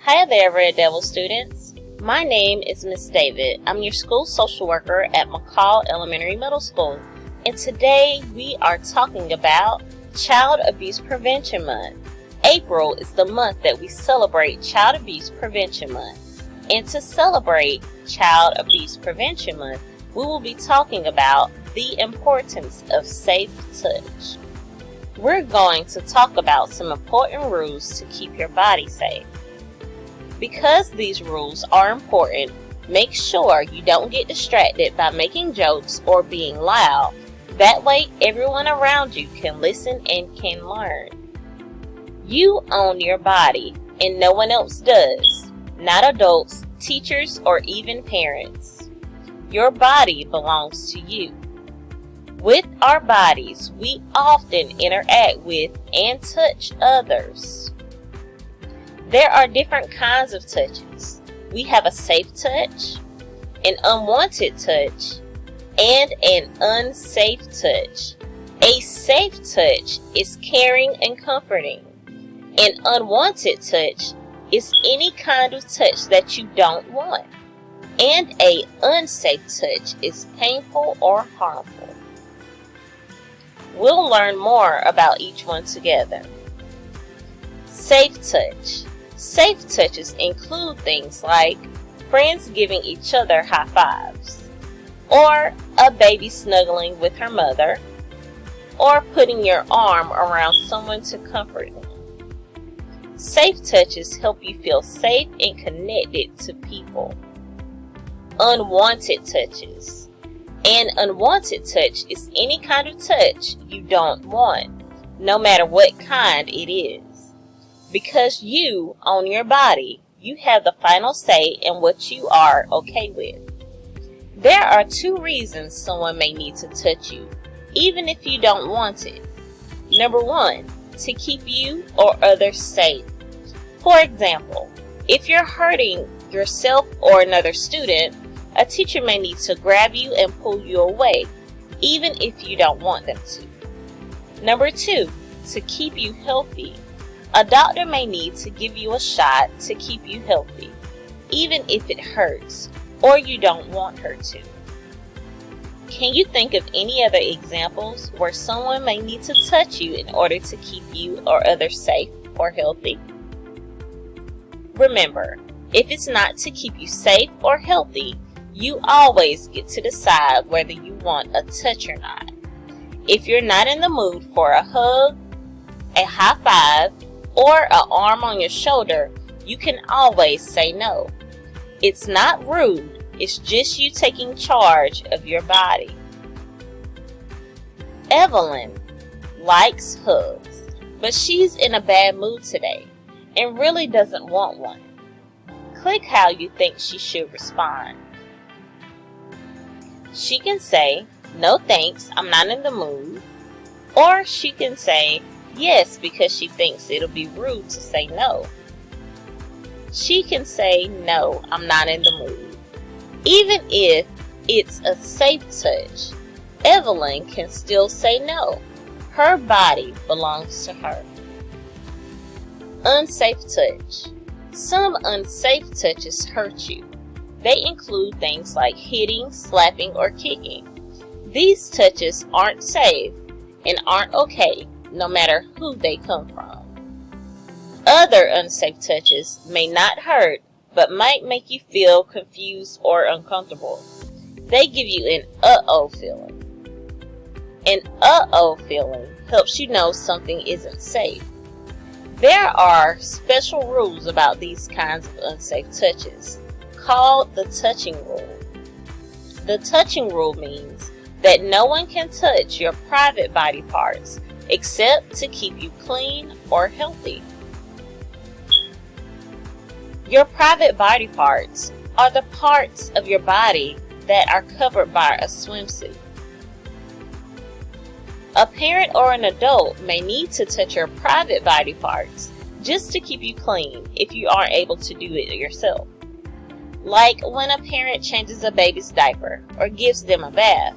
Hi there, Red Devil students. My name is Miss David. I'm your school social worker at McCall Elementary Middle School, and today we are talking about Child Abuse Prevention Month. April is the month that we celebrate Child Abuse Prevention Month, and to celebrate Child Abuse Prevention Month, we will be talking about the importance of safe touch. We're going to talk about some important rules to keep your body safe. Because these rules are important, make sure you don't get distracted by making jokes or being loud. That way, everyone around you can listen and can learn. You own your body, and no one else does. Not adults, teachers, or even parents. Your body belongs to you. With our bodies, we often interact with and touch others. There are different kinds of touches. We have a safe touch, an unwanted touch, and an unsafe touch. A safe touch is caring and comforting. An unwanted touch is any kind of touch that you don't want. And an unsafe touch is painful or harmful. We'll learn more about each one together. Safe touch. Safe touches include things like friends giving each other high fives, or a baby snuggling with her mother, or putting your arm around someone to comfort them. Safe touches help you feel safe and connected to people. Unwanted touches. An unwanted touch is any kind of touch you don't want, no matter what kind it is. Because you own your body, you have the final say in what you are okay with. There are two reasons someone may need to touch you, even if you don't want it. Number one, to keep you or others safe. For example, if you're hurting yourself or another student, a teacher may need to grab you and pull you away, even if you don't want them to. Number two, to keep you healthy. A doctor may need to give you a shot to keep you healthy, even if it hurts or you don't want her to. Can you think of any other examples where someone may need to touch you in order to keep you or others safe or healthy? Remember, if it's not to keep you safe or healthy, you always get to decide whether you want a touch or not. If you're not in the mood for a hug, a high five, or an arm on your shoulder, you can always say no. It's not rude, it's just you taking charge of your body. Evelyn likes hugs, but she's in a bad mood today and really doesn't want one. Click how you think she should respond. She can say, "No thanks, I'm not in the mood." Or she can say, yes, because she thinks it'll be rude to say no. She can say, "No, I'm not in the mood." Even if it's a safe touch, Evelyn can still say no. Her body belongs to her. Unsafe touch. Some unsafe touches hurt you. They include things like hitting, slapping, or kicking. These touches aren't safe and aren't okay, no matter who they come from. Other unsafe touches may not hurt, but might make you feel confused or uncomfortable. They give you an uh-oh feeling. An uh-oh feeling helps you know something isn't safe. There are special rules about these kinds of unsafe touches, called the touching rule. The touching rule means that no one can touch your private body parts except to keep you clean or healthy. Your private body parts are the parts of your body that are covered by a swimsuit. A parent or an adult may need to touch your private body parts just to keep you clean if you aren't able to do it yourself. Like when a parent changes a baby's diaper or gives them a bath.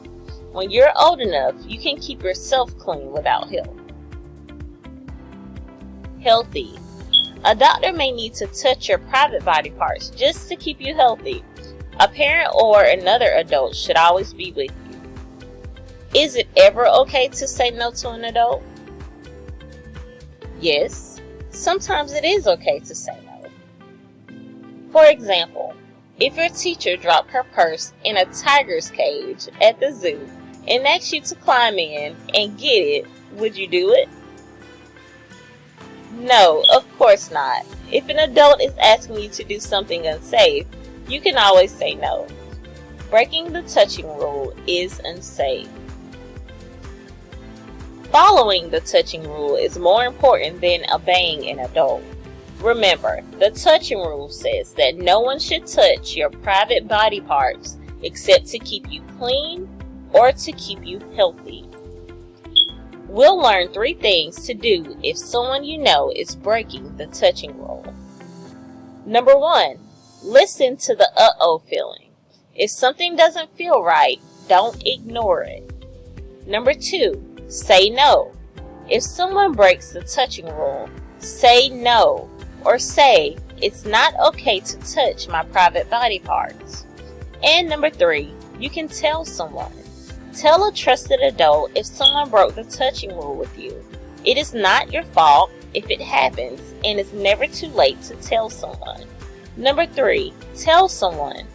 When you're old enough, you can keep yourself clean without help. Healthy. A doctor may need to touch your private body parts just to keep you healthy. A parent or another adult should always be with you. Is it ever okay to say no to an adult? Yes, sometimes it is okay to say no. For example, if your teacher dropped her purse in a tiger's cage at the zoo and asked you to climb in and get it, would you do it? No, of course not. If an adult is asking you to do something unsafe, you can always say no. Breaking the touching rule is unsafe. Following the touching rule is more important than obeying an adult. Remember, the touching rule says that no one should touch your private body parts except to keep you clean or to keep you healthy. We'll learn 3 things to do if someone you know is breaking the touching rule. Number 1, listen to the uh-oh feeling. If something doesn't feel right, don't ignore it. Number 2, say no. If someone breaks the touching rule, say no, or say, it's not okay to touch my private body parts. And number 3, you can tell someone. Tell a trusted adult if someone broke the touching rule with you. It is not your fault if it happens, and it's never too late to tell someone. Number 3, tell someone.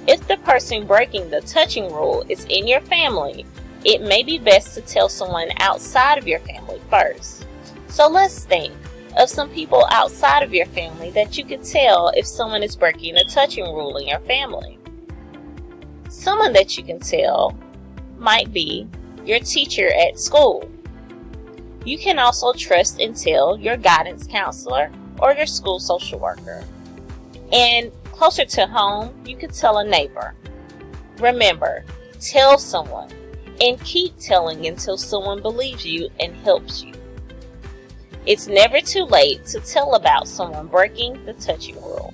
If the person breaking the touching rule is in your family, it may be best to tell someone outside of your family first. So let's think of some people outside of your family that you could tell if someone is breaking the touching rule in your family. Someone that you can tell might be your teacher at school. You can also trust and tell your guidance counselor or your school social worker. And closer to home, you could tell a neighbor. Remember, tell someone and keep telling until someone believes you and helps you. It's never too late to tell about someone breaking the touching rule.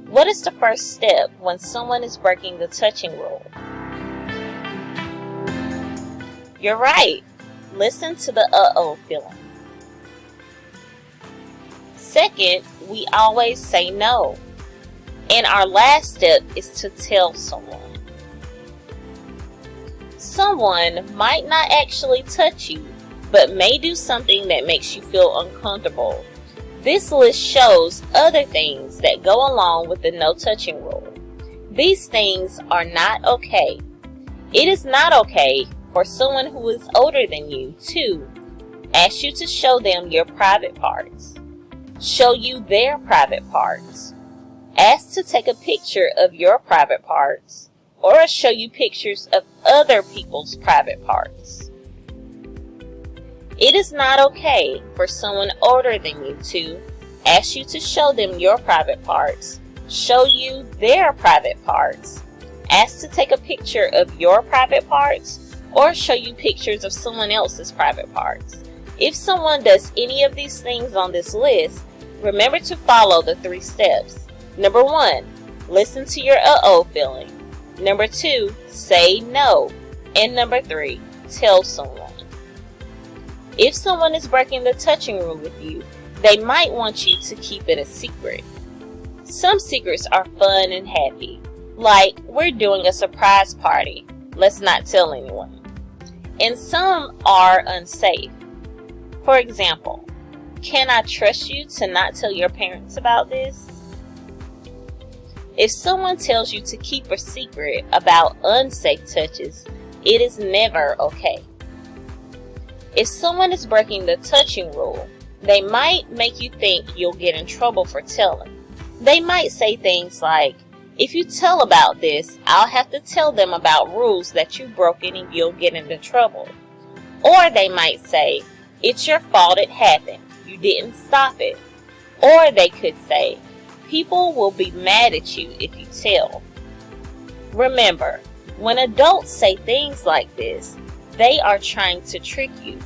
What is the first step when someone is breaking the touching rule? You're right. Listen to the uh-oh feeling. Second, we always say no. And our last step is to tell someone. Someone might not actually touch you, but may do something that makes you feel uncomfortable. This list shows other things that go along with the no touching rule. These things are not okay. It is not okay for someone who is older than you to ask you to show them your private parts, show you their private parts, ask to take a picture of your private parts, or show you pictures of other people's private parts. It is not okay for someone older than you to ask you to show them your private parts, show you their private parts, ask to take a picture of your private parts, or show you pictures of someone else's private parts. If someone does any of these things on this list, remember to follow the 3 steps. Number 1, listen to your uh-oh feeling. Number 2, say no. And number 3, tell someone. If someone is breaking the touching rule with you, they might want you to keep it a secret. Some secrets are fun and happy, like we're doing a surprise party, let's not tell anyone. And some are unsafe. For example, can I trust you to not tell your parents about this? If someone tells you to keep a secret about unsafe touches, it is never okay. If someone is breaking the touching rule, they might make you think you'll get in trouble for telling. They might say things like, if you tell about this, I'll have to tell them about rules that you've broken and you'll get into trouble. Or they might say, it's your fault it happened. You didn't stop it. Or they could say, people will be mad at you if you tell. Remember, when adults say things like this, they are trying to trick you.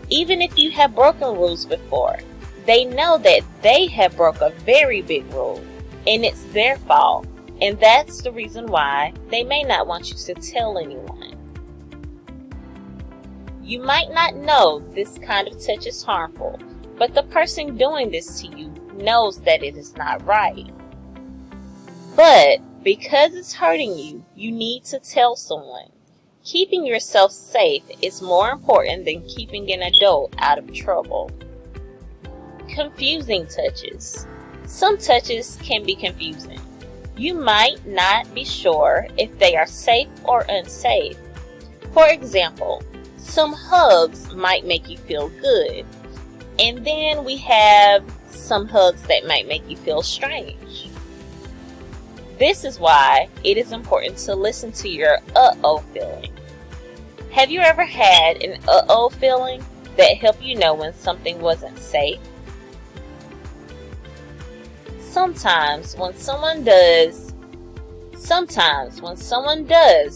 Even if you have broken rules before, they know that they have broke a very big rule and it's their fault. And that's the reason why they may not want you to tell anyone. You might not know this kind of touch is harmful, but the person doing this to you knows that it is not right. But because it's hurting you, you need to tell someone. Keeping yourself safe is more important than keeping an adult out of trouble. Confusing touches. Some touches can be confusing. You might not be sure if they are safe or unsafe. For example, some hugs might make you feel good, and then we have some hugs that might make you feel strange. This is why it is important to listen to your uh-oh feeling. Have you ever had an uh-oh feeling that helped you know when something wasn't safe? Sometimes when someone does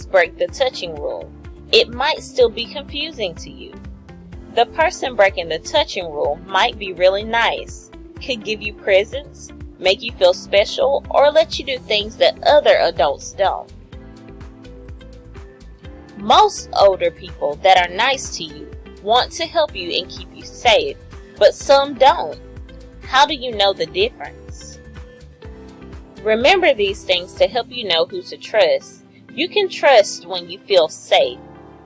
break the touching rule, it might still be confusing to you. The person breaking the touching rule might be really nice, could give you presents, make you feel special, or let you do things that other adults don't. Most older people that are nice to you want to help you and keep you safe, but some don't. How do you know the difference? Remember these things to help you know who to trust. You can trust when you feel safe.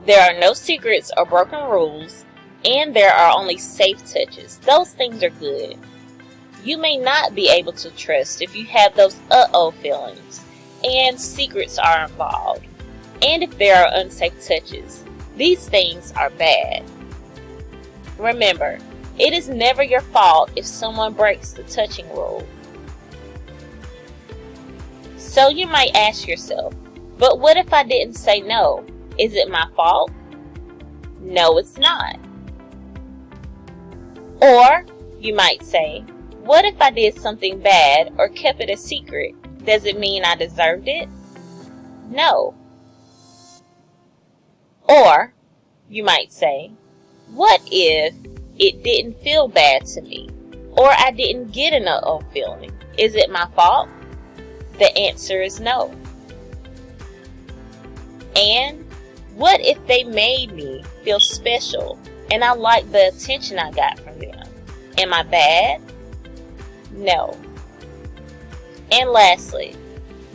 There are no secrets or broken rules, and there are only safe touches. Those things are good. You may not be able to trust if you have those uh-oh feelings, and secrets are involved, and if there are unsafe touches. These things are bad. Remember, it is never your fault if someone breaks the touching rule. So you might ask yourself, but what if I didn't say no? Is it my fault? No, it's not. Or you might say, what if I did something bad or kept it a secret? Does it mean I deserved it? No. Or you might say, what if it didn't feel bad to me? Or I didn't get an uh-oh feeling? Is it my fault? The answer is no. And what if they made me feel special and I liked the attention I got from them? Am I bad? No. And lastly,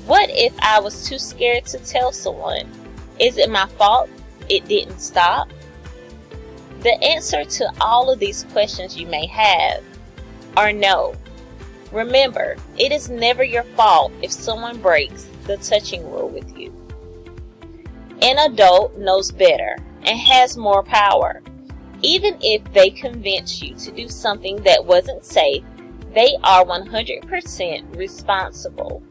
what if I was too scared to tell someone? Is it my fault it didn't stop? The answer to all of these questions you may have are no. Remember, it is never your fault if someone breaks the touching rule with you. An adult knows better and has more power. Even if they convince you to do something that wasn't safe, they are 100% responsible.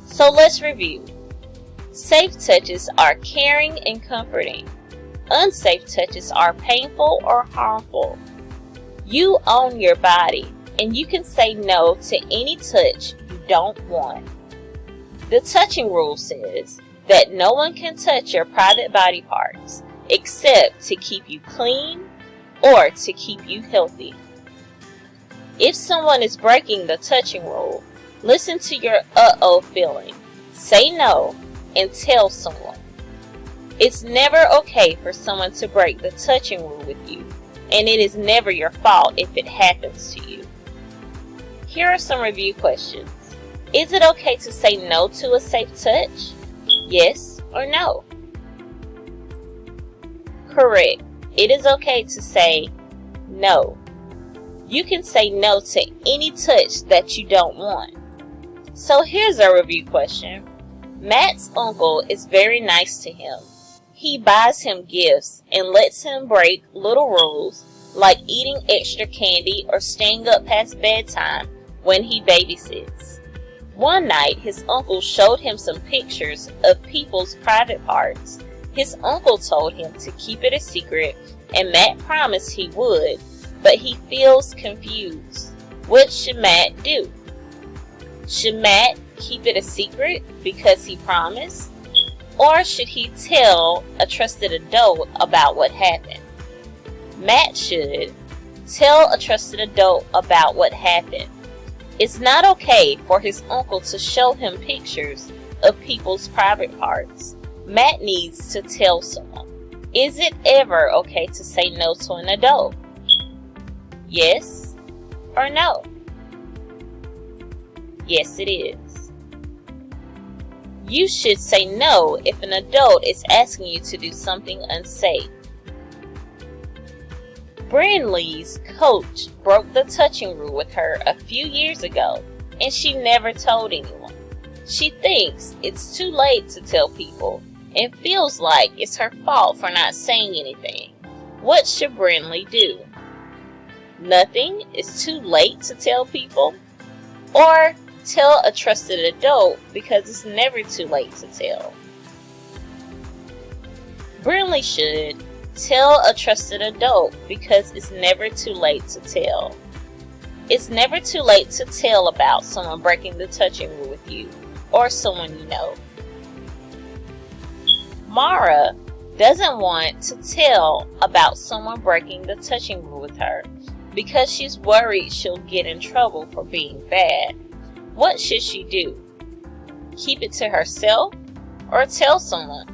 So let's review. Safe touches are caring and comforting. Unsafe touches are painful or harmful. You own your body, and you can say no to any touch you don't want. The touching rule says that no one can touch your private body parts except to keep you clean or to keep you healthy. If someone is breaking the touching rule, listen to your uh-oh feeling. Say no and tell someone. It's never okay for someone to break the touching rule with you, and it is never your fault if it happens to you. Here are some review questions. Is it okay to say no to a safe touch? Yes or no? Correct. It is okay to say no. You can say no to any touch that you don't want. So here's a review question. Matt's uncle is very nice to him. He buys him gifts and lets him break little rules like eating extra candy or staying up past bedtime when he babysits. One night, his uncle showed him some pictures of people's private parts. His uncle told him to keep it a secret, and Matt promised he would, but he feels confused. What should Matt do? Should Matt keep it a secret because he promised? Or should he tell a trusted adult about what happened? Matt should tell a trusted adult about what happened. It's not okay for his uncle to show him pictures of people's private parts. Matt needs to tell someone. Is it ever okay to say no to an adult? Yes or no? Yes, it is. You should say no if an adult is asking you to do something unsafe. Brynlee's coach broke the touching rule with her a few years ago, and she never told anyone. She thinks it's too late to tell people and feels like it's her fault for not saying anything. What should Brynlee do? Nothing is too late to tell people? Or tell a trusted adult because it's never too late to tell? Brynlee should tell a trusted adult because it's never too late to tell. It's never too late to tell about someone breaking the touching rule with you or someone you know. Mara doesn't want to tell about someone breaking the touching rule with her because she's worried she'll get in trouble for being bad. What should she do? Keep it to herself or tell someone?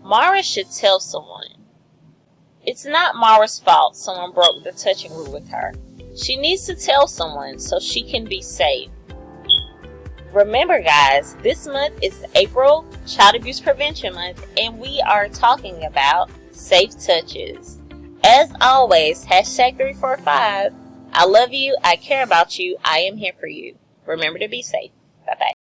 Mara should tell someone. It's not Mara's fault someone broke the touching rule with her. She needs to tell someone so she can be safe. Remember guys, this month is April Child Abuse Prevention Month and we are talking about safe touches. As always, #345. I love you, I care about you, I am here for you. Remember to be safe. Bye-bye.